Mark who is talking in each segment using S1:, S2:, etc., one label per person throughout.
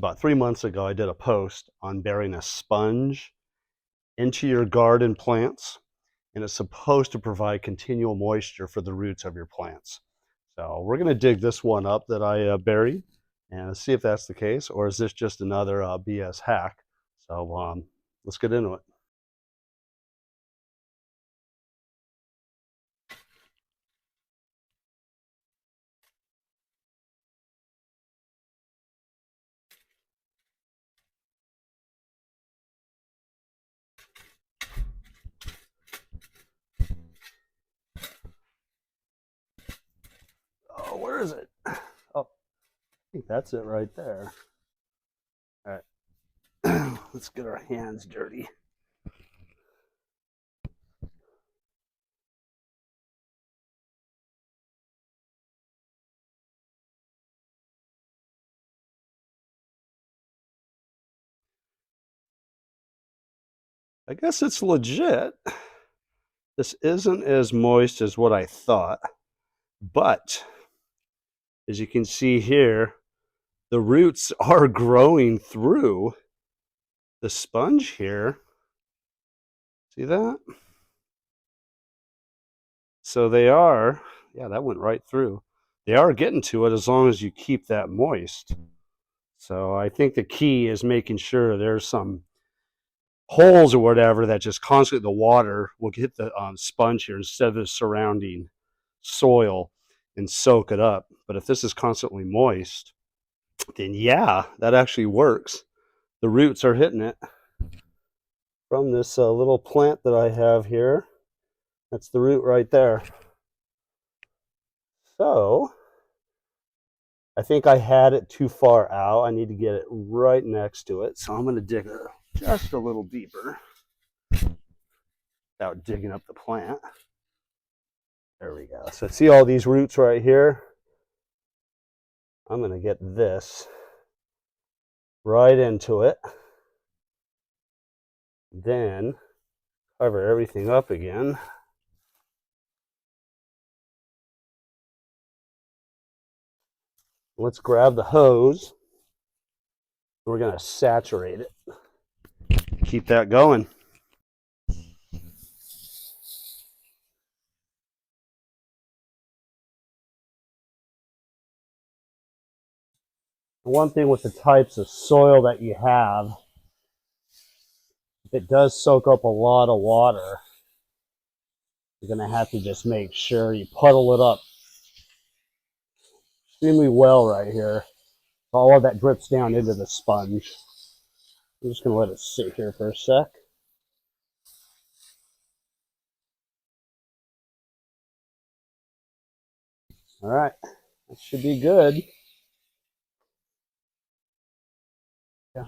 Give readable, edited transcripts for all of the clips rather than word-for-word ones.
S1: about 3 months ago, I did a post on burying a sponge into your garden plants, and it's supposed to provide continual moisture for the roots of your plants. So we're going to dig this one up that I buried and see if that's the case, or is this just another BS hack? So let's get into it. Oh, where is it? Oh, I think that's it right there. All right, let's get our hands dirty. I guess it's legit. This isn't as moist as what I thought, but as you can see here, the roots are growing through the sponge here. See that? So they are, yeah, that went right through. They are getting to it as long as you keep that moist. So I think the key is making sure there's some holes or whatever that just constantly the water will hit the sponge here instead of the surrounding soil and soak it up. But if this is constantly moist, then yeah, that actually works. The roots are hitting it from this little plant that I have here. That's the root right there. So I think I had it too far out. I need to get it right next to it. So I'm going to dig just a little deeper without digging up the plant. There we go. So see all these roots right here? I'm going to get this right into it. Then cover everything up again. Let's grab the hose. We're going to saturate it. Keep that going. One thing with the types of soil that you have, if it does soak up a lot of water, you're going to have to just make sure you puddle it up extremely well right here. All of that drips down into the sponge. I'm just going to let it sit here for a sec. All right, that should be good. Yeah.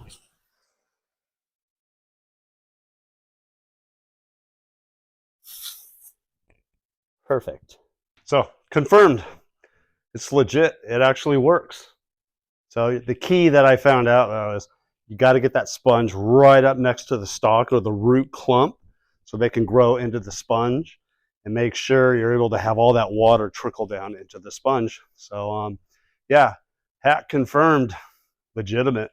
S1: Perfect. So confirmed, it's legit. It actually works. So the key that I found out though is you got to get that sponge right up next to the stalk or the root clump so they can grow into the sponge, and make sure you're able to have all that water trickle down into the sponge. So yeah, hack confirmed, legitimate.